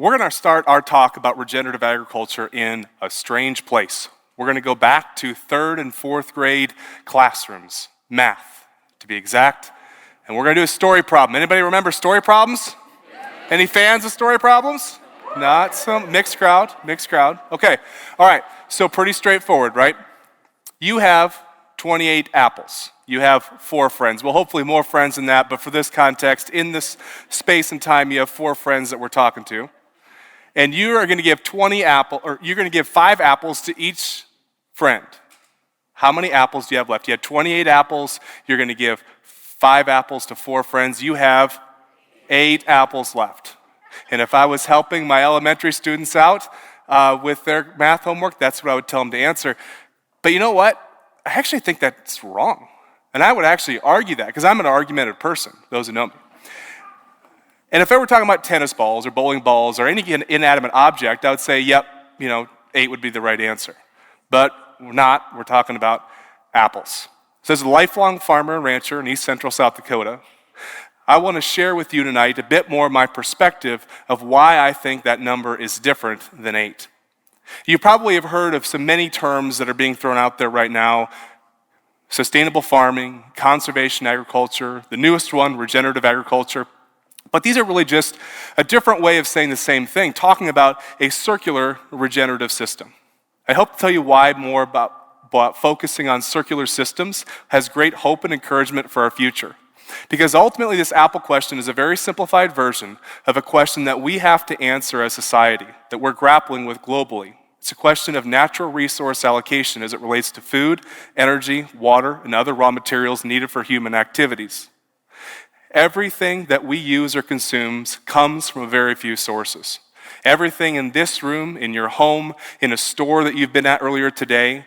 We're going to start our talk about regenerative agriculture in a strange place. We're going to go back to 3rd and 4th grade classrooms, math to be exact, and we're going to do a story problem. Anybody remember story problems? Any fans of story problems? Not some, mixed crowd. Okay, all right, so pretty straightforward, right? You have 28 apples. You have 4 friends. Well, hopefully more friends than that, but for this context, in this space and time, you have 4 friends that we're talking to. And you are going to give you're going to give 5 apples to each friend. How many apples do you have left? You had 28 apples. You're going to give 5 apples to 4 friends. You have 8 apples left. And if I was helping my elementary students out with their math homework, that's what I would tell them to answer. But you know what? I actually think that's wrong. And I would actually argue that, because I'm an argumentative person, those who know me. And if I were talking about tennis balls or bowling balls or any inanimate object, I would say, yep, 8 would be the right answer. But we're not. We're talking about apples. So as a lifelong farmer and rancher in East Central South Dakota, I want to share with you tonight a bit more of my perspective of why I think that number is different than 8. You probably have heard of many terms that are being thrown out there right now: sustainable farming, conservation agriculture, the newest one, regenerative agriculture. But these are really just a different way of saying the same thing, talking about a circular regenerative system. I hope to tell you why more about focusing on circular systems has great hope and encouragement for our future. Because ultimately this apple question is a very simplified version of a question that we have to answer as society, that we're grappling with globally. It's a question of natural resource allocation as it relates to food, energy, water, and other raw materials needed for human activities. Everything that we use or consume comes from very few sources. Everything in this room, in your home, in a store that you've been at earlier today,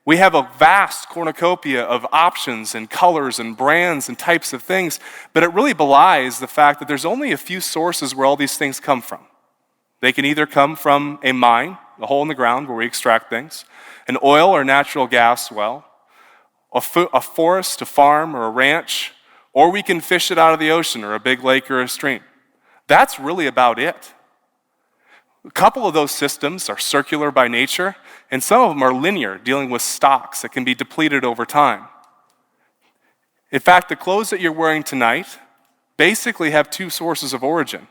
we have a vast cornucopia of options and colors and brands and types of things, but it really belies the fact that there's only a few sources where all these things come from. They can either come from a mine, a hole in the ground where we extract things, an oil or natural gas well, a forest, a farm, or a ranch, or we can fish it out of the ocean or a big lake or a stream. That's really about it. A couple of those systems are circular by nature, and some of them are linear, dealing with stocks that can be depleted over time. In fact, the clothes that you're wearing tonight basically have 2 sources of origin.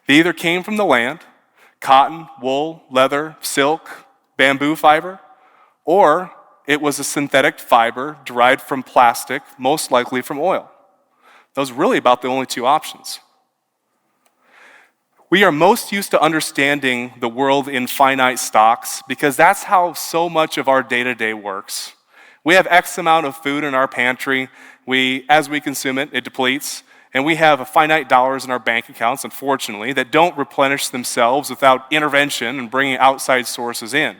They either came from the land, cotton, wool, leather, silk, bamboo fiber, or it was a synthetic fiber derived from plastic, most likely from oil. Those are really about the only 2 options. We are most used to understanding the world in finite stocks because that's how so much of our day-to-day works. We have X amount of food in our pantry. As we consume it, it depletes. And we have a finite dollars in our bank accounts, unfortunately, that don't replenish themselves without intervention and bringing outside sources in.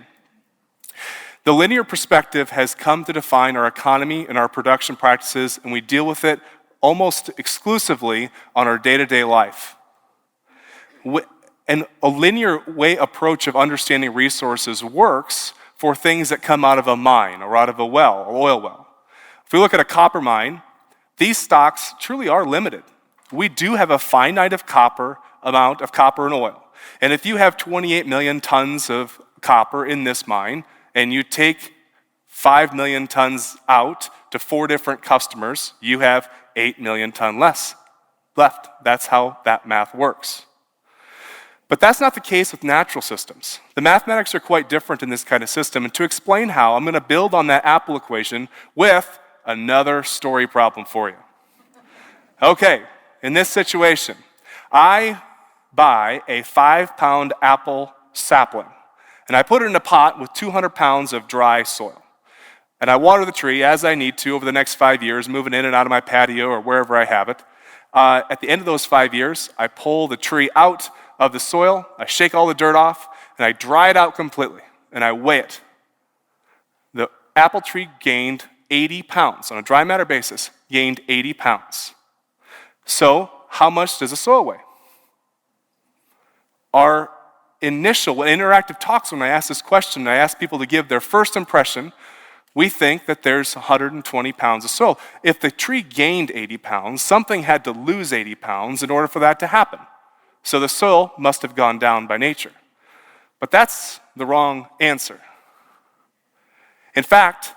The linear perspective has come to define our economy and our production practices, and we deal with it almost exclusively on our day-to-day life. And a linear way approach of understanding resources works for things that come out of a mine or out of a well, an oil well. If we look at a copper mine, these stocks truly are limited. We do have a finite amount of copper and oil. And if you have 28 million tons of copper in this mine, and you take 5 million tons out to 4 different customers, you have 8 million tons less left. That's how that math works. But that's not the case with natural systems. The mathematics are quite different in this kind of system, and to explain how, I'm going to build on that apple equation with another story problem for you. Okay, in this situation, I buy a 5-pound apple sapling, and I put it in a pot with 200 pounds of dry soil. And I water the tree as I need to over the next 5 years, moving in and out of my patio or wherever I have it. At the end of those 5 years, I pull the tree out of the soil, I shake all the dirt off, and I dry it out completely, and I weigh it. The apple tree gained 80 pounds. On a dry matter basis, gained 80 pounds. So, how much does the soil weigh? Our initial interactive talks, when I ask this question, I ask people to give their first impression, we think that there's 120 pounds of soil. If the tree gained 80 pounds, something had to lose 80 pounds in order for that to happen. So the soil must have gone down by nature. But that's the wrong answer. In fact,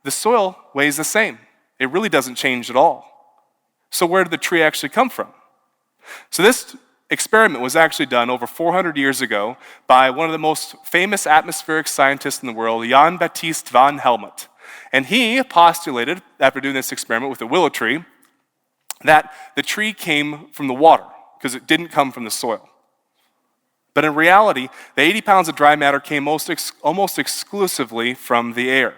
the soil weighs the same. It really doesn't change at all. So where did the tree actually come from? So this experiment was actually done over 400 years ago by one of the most famous atmospheric scientists in the world, Jan Baptist van Helmont. And he postulated, after doing this experiment with a willow tree, that the tree came from the water because it didn't come from the soil. But in reality, the 80 pounds of dry matter came almost exclusively from the air.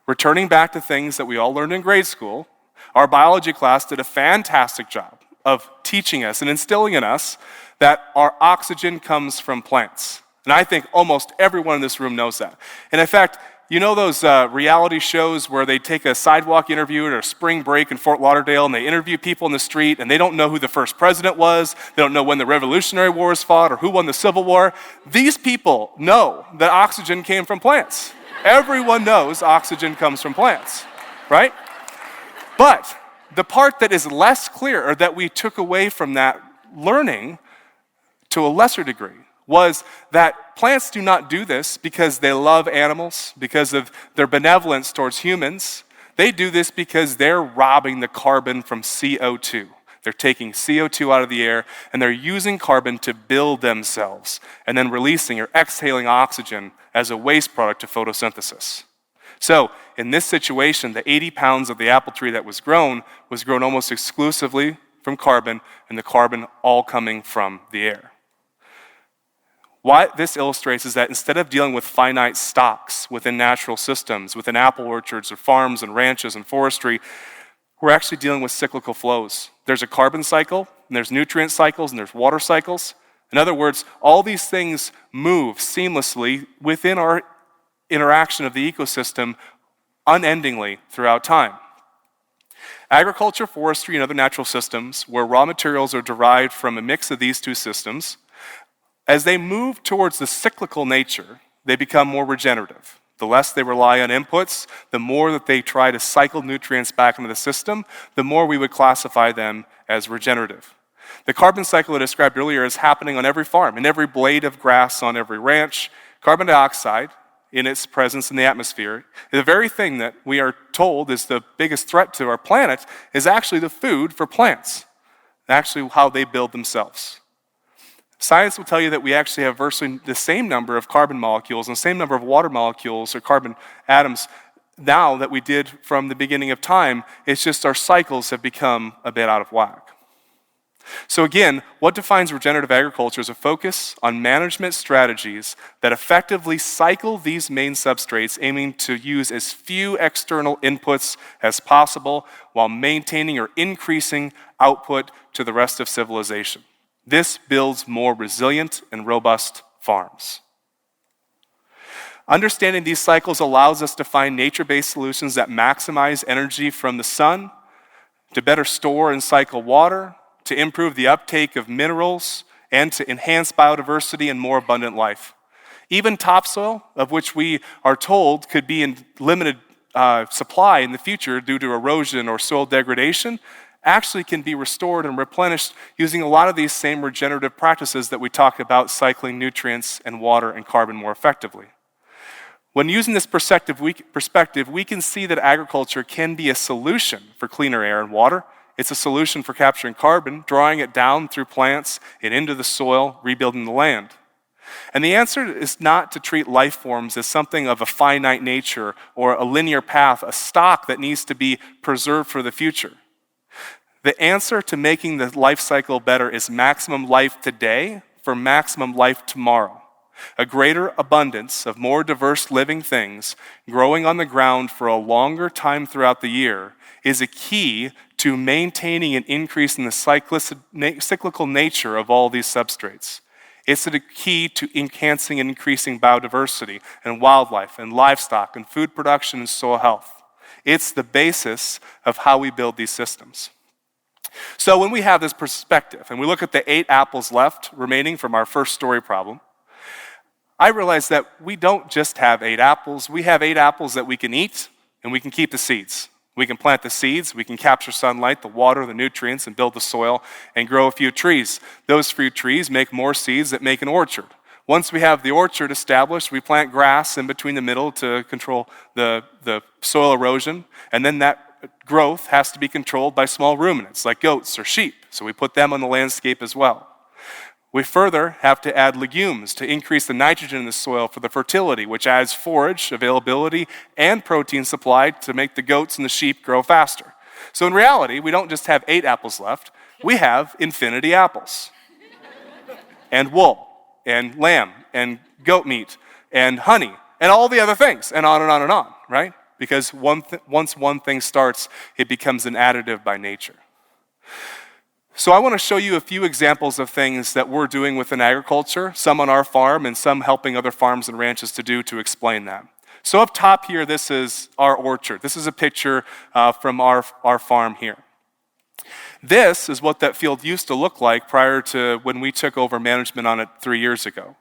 Returning back to things that we all learned in grade school, our biology class did a fantastic job of teaching us and instilling in us that our oxygen comes from plants. And I think almost everyone in this room knows that. And in fact, you know those reality shows where they take a sidewalk interview at a spring break in Fort Lauderdale and they interview people in the street and they don't know who the first president was, they don't know when the Revolutionary War was fought or who won the Civil War. These people know that oxygen came from plants. Everyone knows oxygen comes from plants, right? But the part that is less clear, or that we took away from that learning to a lesser degree, was that plants do not do this because they love animals, because of their benevolence towards humans. They do this because they're robbing the carbon from CO2. They're taking CO2 out of the air, and they're using carbon to build themselves, and then releasing or exhaling oxygen as a waste product to photosynthesis. So, in this situation, the 80 pounds of the apple tree that was grown almost exclusively from carbon, and the carbon all coming from the air. What this illustrates is that instead of dealing with finite stocks within natural systems, within apple orchards or farms and ranches and forestry, we're actually dealing with cyclical flows. There's a carbon cycle, and there's nutrient cycles, and there's water cycles. In other words, all these things move seamlessly within our interaction of the ecosystem unendingly throughout time. Agriculture, forestry, and other natural systems, where raw materials are derived from a mix of these two systems, as they move towards the cyclical nature, they become more regenerative. The less they rely on inputs, the more that they try to cycle nutrients back into the system, the more we would classify them as regenerative. The carbon cycle I described earlier is happening on every farm, in every blade of grass on every ranch. Carbon dioxide, in its presence in the atmosphere, the very thing that we are told is the biggest threat to our planet, is actually the food for plants, actually how they build themselves. Science will tell you that we actually have virtually the same number of carbon molecules and the same number of water molecules or carbon atoms now that we did from the beginning of time. It's just our cycles have become a bit out of whack. So again, what defines regenerative agriculture is a focus on management strategies that effectively cycle these main substrates, aiming to use as few external inputs as possible while maintaining or increasing output to the rest of civilization. This builds more resilient and robust farms. Understanding these cycles allows us to find nature-based solutions that maximize energy from the sun, to better store and cycle water, to improve the uptake of minerals, and to enhance biodiversity and more abundant life. Even topsoil, of which we are told could be in limited supply in the future due to erosion or soil degradation, actually can be restored and replenished using a lot of these same regenerative practices that we talk about, cycling nutrients and water and carbon more effectively. When using this perspective, we can see that agriculture can be a solution for cleaner air and water. It's a solution for capturing carbon, drawing it down through plants and into the soil, rebuilding the land. And the answer is not to treat life forms as something of a finite nature or a linear path, a stock that needs to be preserved for the future. The answer to making the life cycle better is maximum life today for maximum life tomorrow. A greater abundance of more diverse living things growing on the ground for a longer time throughout the year is a key to maintaining and increasing the cyclical nature of all these substrates. It's a key to enhancing and increasing biodiversity and wildlife and livestock and food production and soil health. It's the basis of how we build these systems. So when we have this perspective and we look at the 8 apples left remaining from our first story problem, I realize that we don't just have 8 apples. We have 8 apples that we can eat, and we can keep the seeds. We can plant the seeds, we can capture sunlight, the water, the nutrients, and build the soil and grow a few trees. Those few trees make more seeds that make an orchard. Once we have the orchard established, we plant grass in between the middle to control the soil erosion, and then that growth has to be controlled by small ruminants like goats or sheep, so we put them on the landscape as well. We further have to add legumes to increase the nitrogen in the soil for the fertility, which adds forage availability and protein supply to make the goats and the sheep grow faster. So in reality, we don't just have 8 apples left, we have infinity apples. And wool, and lamb, and goat meat, and honey, and all the other things, and on and on and on, right? Because once one thing starts, it becomes an additive by nature. So I want to show you a few examples of things that we're doing within agriculture, some on our farm and some helping other farms and ranches to explain that. So up top here, this is our orchard. This is a picture from our farm here. This is what that field used to look like prior to when we took over management on it 3 years ago.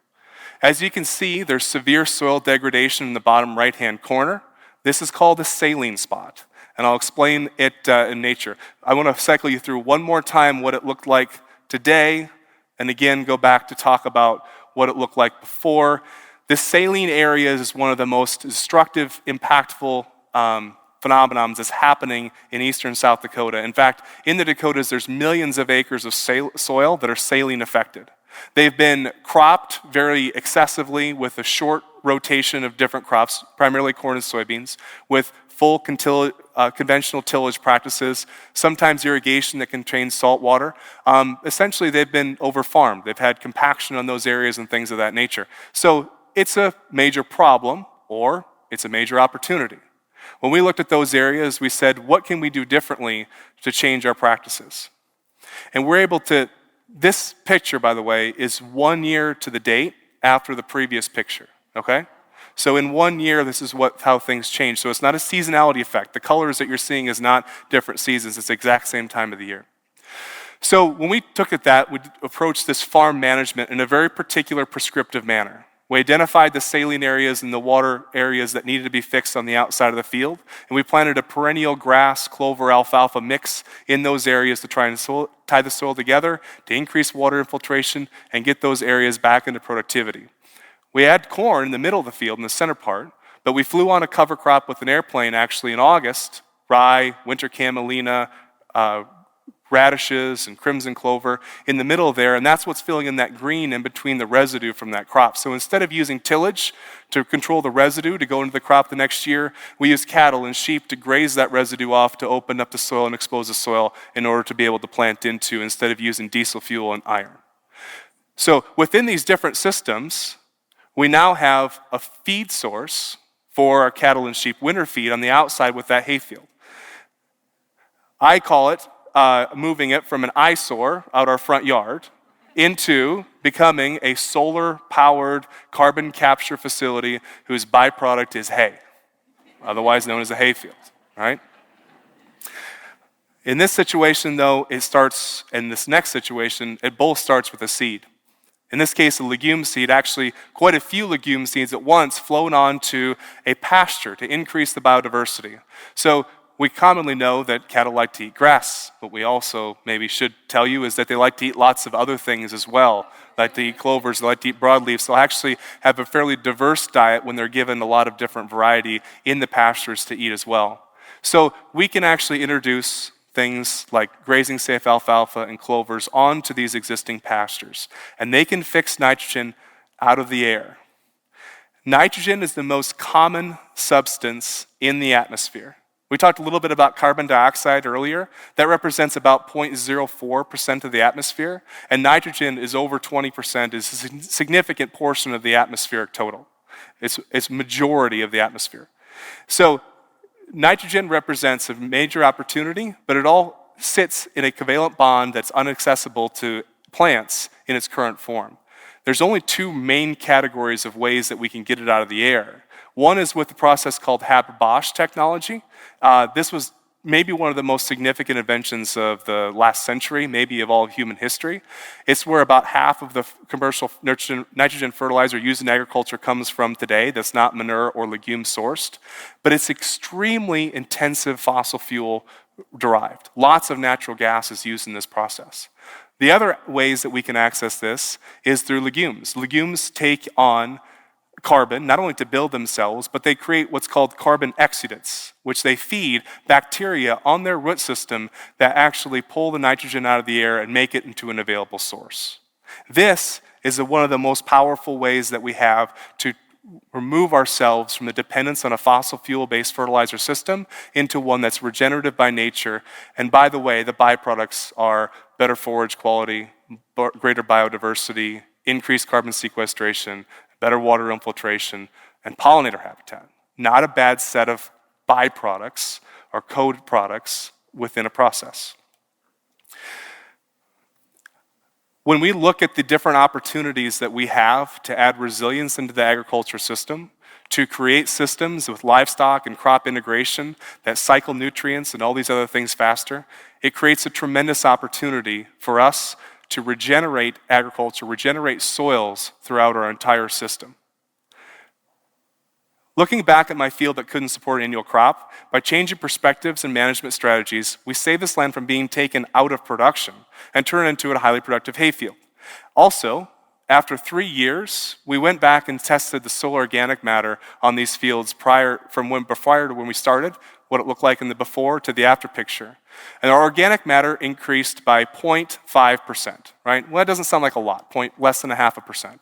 As you can see, there's severe soil degradation in the bottom right-hand corner. This is called a saline spot, and I'll explain it in nature. I want to cycle you through one more time what it looked like today, and again go back to talk about what it looked like before. This saline area is one of the most destructive, impactful phenomenons that's happening in eastern South Dakota. In fact, in the Dakotas, there's millions of acres of soil that are saline affected. They've been cropped very excessively with a short rotation of different crops, primarily corn and soybeans, with full conventional tillage practices, sometimes irrigation that contains salt water. Essentially, they've been over-farmed. They've had compaction on those areas and things of that nature. So it's a major problem, or it's a major opportunity. When we looked at those areas, we said, what can we do differently to change our practices? And we're able to, this picture, by the way, is 1 year to the date after the previous picture, okay? So in 1 year, this is how things change. So it's not a seasonality effect. The colors that you're seeing is not different seasons. It's the exact same time of the year. So when we took at that, we approached this farm management in a very particular prescriptive manner. We identified the saline areas and the water areas that needed to be fixed on the outside of the field, and we planted a perennial grass, clover, alfalfa mix in those areas to try and tie the soil together to increase water infiltration and get those areas back into productivity. We had corn in the middle of the field, in the center part, but we flew on a cover crop with an airplane actually in August, rye, winter camelina, radishes and crimson clover in the middle there, and that's what's filling in that green in between the residue from that crop. So instead of using tillage to control the residue to go into the crop the next year, we use cattle and sheep to graze that residue off to open up the soil and expose the soil in order to be able to plant into, instead of using diesel fuel and iron. So within these different systems, we now have a feed source for our cattle and sheep winter feed on the outside with that hayfield. I call it moving it from an eyesore out our front yard into becoming a solar-powered carbon capture facility whose byproduct is hay, otherwise known as a hayfield, right? In this situation, though, in this next situation, it both starts with a seed. In this case, a legume seed, actually quite a few legume seeds at once flown onto a pasture to increase the biodiversity. So we commonly know that cattle like to eat grass. What we also maybe should tell you is that they like to eat lots of other things as well. They like to eat clovers, they like to eat broadleaves. They'll actually have a fairly diverse diet when they're given a lot of different variety in the pastures to eat as well. So we can actually introduce things like grazing safe alfalfa and clovers onto these existing pastures, and they can fix nitrogen out of the air. Nitrogen is the most common substance in the atmosphere. We talked a little bit about carbon dioxide earlier. That represents about 0.04% of the atmosphere, and nitrogen is over 20%, is a significant portion of the atmospheric total. It's majority of the atmosphere. So nitrogen represents a major opportunity, but it all sits in a covalent bond that's inaccessible to plants in its current form. There's only two main categories of ways that we can get it out of the air. One is with the process called Haber-Bosch technology. This was maybe one of the most significant inventions of the last century, maybe of all of human history. It's where about half of the commercial nitrogen fertilizer used in agriculture comes from today that's not manure or legume sourced, but it's extremely intensive fossil fuel derived. Lots of natural gas is used in this process. The other ways that we can access this is through legumes. Legumes take on carbon, not only to build themselves, but they create what's called carbon exudates, which they feed bacteria on their root system that actually pull the nitrogen out of the air and make it into an available source. This is one of the most powerful ways that we have to remove ourselves from the dependence on a fossil fuel-based fertilizer system into one that's regenerative by nature. And by the way, the byproducts are better forage quality, greater biodiversity, increased carbon sequestration, better water infiltration, and pollinator habitat. Not a bad set of byproducts or co-products within a process. When we look at the different opportunities that we have to add resilience into the agriculture system, to create systems with livestock and crop integration that cycle nutrients and all these other things faster, it creates a tremendous opportunity for us to regenerate agriculture, regenerate soils throughout our entire system. Looking back at my field that couldn't support an annual crop, by changing perspectives and management strategies, we saved this land from being taken out of production and turned it into a highly productive hayfield. Also, after 3 years, we went back and tested the soil organic matter on these fields prior to when we started, what it looked like in the before to the after picture. And our organic matter increased by 0.5%, right? Well, that doesn't sound like a lot, less than 0.5%.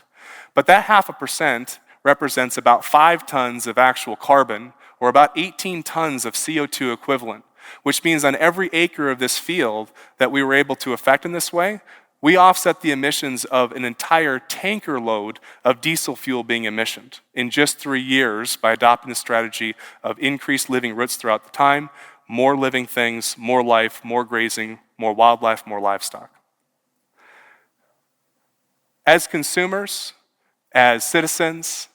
But that 0.5% represents about 5 tons of actual carbon, or about 18 tons of CO2 equivalent, which means on every acre of this field that we were able to affect in this way, we offset the emissions of an entire tanker load of diesel fuel being emissioned in just 3 years by adopting a strategy of increased living roots throughout the time, more living things, more life, more grazing, more wildlife, more livestock. As consumers, as citizens,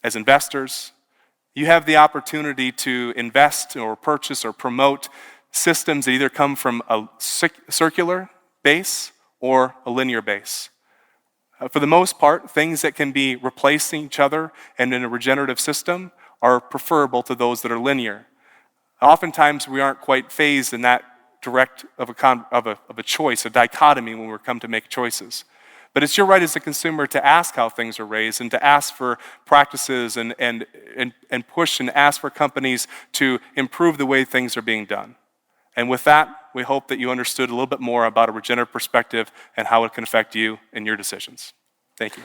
as investors, you have the opportunity to invest or purchase or promote systems that either come from a circular base or a linear base. For the most part, things that can be replacing each other and in a regenerative system are preferable to those that are linear. Oftentimes, we aren't quite phased in that direct of a choice, a dichotomy when we come to make choices. But it's your right as a consumer to ask how things are raised and to ask for practices and push and ask for companies to improve the way things are being done. And with that, we hope that you understood a little bit more about a regenerative perspective and how it can affect you and your decisions. Thank you.